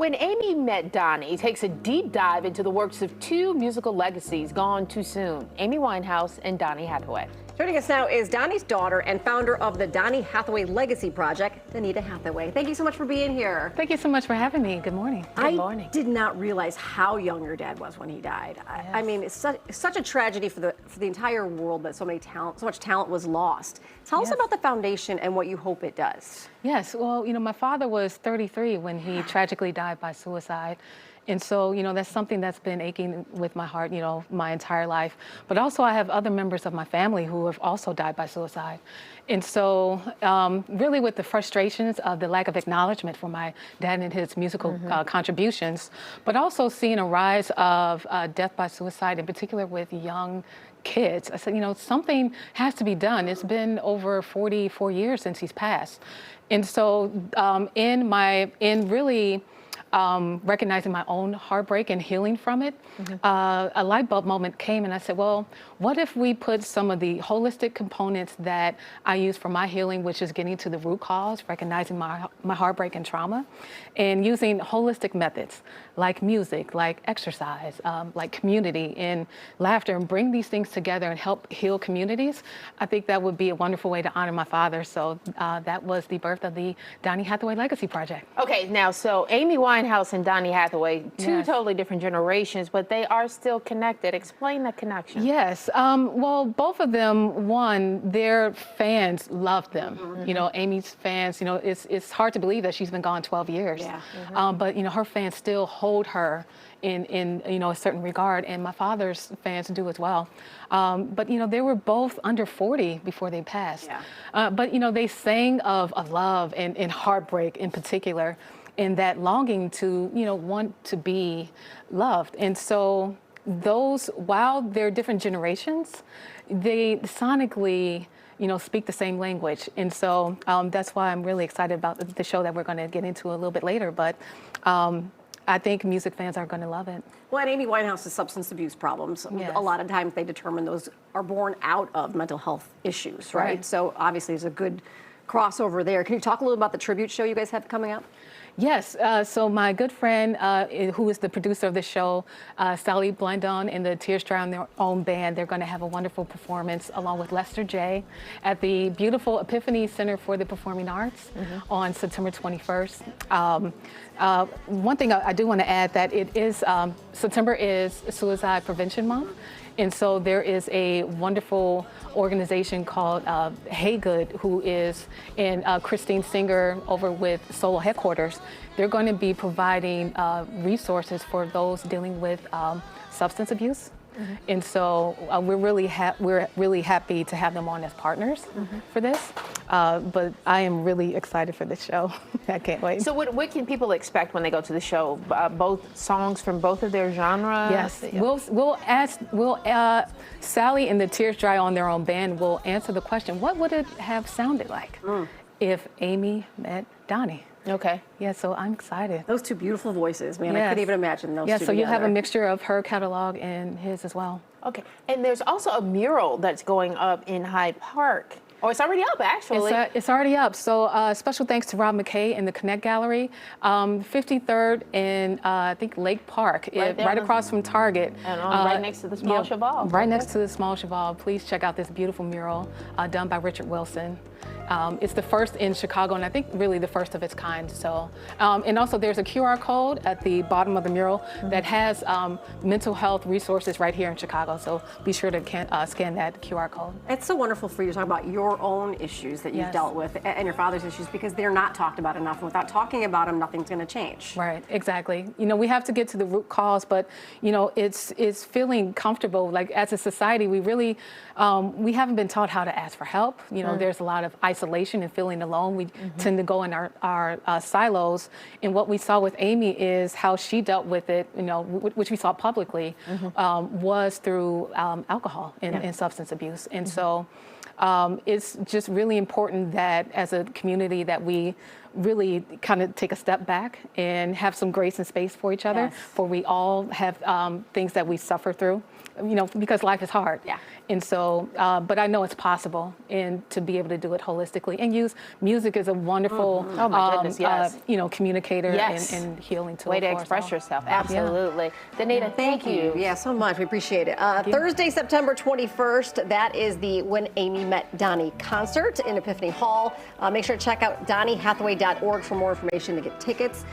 When Amy Met Donnie takes a deep dive into the works of two musical legacies gone too soon, Amy Winehouse and Donny Hathaway. Joining us now is Donnie's daughter and founder of the Donny Hathaway Legacy Project, Danita Hathaway. Thank you so much for being here. Thank you so much for having me. Good morning. Good morning. I did not realize how young your dad was when he died. Yes. I mean, it's such a tragedy for the entire world that so much talent was lost. Tell us Yes. about the foundation and what you hope it does. Yes, well, my father was 33 when he tragically died by suicide. And so, that's something that's been aching with my heart, my entire life. But also I have other members of my family who have also died by suicide. And so really with the frustrations of the lack of acknowledgement for my dad and his musical contributions, but also seeing a rise of death by suicide, in particular with young kids. I said, something has to be done. It's been over 44 years since he's passed. And so in really recognizing my own heartbreak and healing from it, a light bulb moment came and I said, well, what if we put some of the holistic components that I use for my healing, which is getting to the root cause, recognizing my heartbreak and trauma, and using holistic methods like music, like exercise, like community and laughter, and bring these things together and help heal communities. I think that would be a wonderful way to honor my father. So that was the birth of the Donny Hathaway Legacy Project. Okay, now, so Amy Winehouse and Donny Hathaway, two Yes. totally different generations, but they are still connected. Explain the connection. Yes, well, both of them, their fans love them. Amy's fans, it's hard to believe that she's been gone 12 years. Yeah. But, her fans still hold her in a certain regard, and my father's fans do as well. But, they were both under 40 before they passed. Yeah. But, they sang of love and heartbreak in particular, and that longing to, want to be loved. And so those, while they're different generations, they sonically, speak the same language. And so that's why I'm really excited about the show that we're going to get into a little bit later. But I think music fans are going to love it. Well, and Amy Winehouse's substance abuse problems, Yes. a lot of times they determine those are born out of mental health issues, right? Right. So obviously there's a good crossover there. Can you talk a little about the tribute show you guys have coming up? Yes, so my good friend, who is the producer of the show, Sally Blandon and the Tears Dry on Their Own band, they're going to have a wonderful performance along with Lester J at the beautiful Epiphany Center for the Performing Arts on September 21st. One thing I do want to add that it is, September is Suicide Prevention Month. And so there is a wonderful organization called Hey Good, who is in Christine Singer over with Solo Headquarters. They're going to be providing resources for those dealing with substance abuse. And so we're really happy to have them on as partners for this. But I am really excited for this show. I can't wait. So what can people expect when they go to the show? Both songs from both of their genres? Yes, we'll Sally and the Tears Dry on Their Own band will answer the question, what would it have sounded like if Amy met Donny? Okay. Yeah, so I'm excited. Those two beautiful voices, man. I Yes. couldn't even imagine those Yeah, two so you have a together. mixture of her catalog and his as well. Okay. And there's also a mural that's going up in Hyde Park. Oh, it's already up, actually. It's already up. So special thanks to Rob McKay and the Connect Gallery. 53rd in, I think, Lake Park, right across from Target. And right next to the Small Cheval. Right next to the Small Cheval. Please check out this beautiful mural done by Richard Wilson. It's the first in Chicago, and I think really the first of its kind. So, and also there's a QR code at the bottom of the mural that has mental health resources right here in Chicago. So be sure to scan that QR code. It's so wonderful for you to talk about your own issues that you've Yes. dealt with and your father's issues, because they're not talked about enough. And without talking about them, nothing's going to change. Right, exactly. We have to get to the root cause, but it's feeling comfortable. Like as a society, we really we haven't been taught how to ask for help. There's a lot of isolation and feeling alone. We tend to go in our silos. And what we saw with Amy is how she dealt with it. Which we saw publicly, was through alcohol and substance abuse. And so it's just really important that as a community that we really kind of take a step back and have some grace and space for each other, Yes. for we all have things that we suffer through, because life is hard. Yeah. And so, but I know it's possible, and to be able to do it holistically and use music as a wonderful, Oh my goodness, yes. communicator Yes. and healing tool. Way to for us express all. yourself. Absolutely. Danita, thank you. Yeah, so much. We appreciate it. Thursday, September 21st, that is the When Amy Met Donnie concert in Epiphany Hall. Make sure to check out DonnieHathaway.org for more information to get tickets.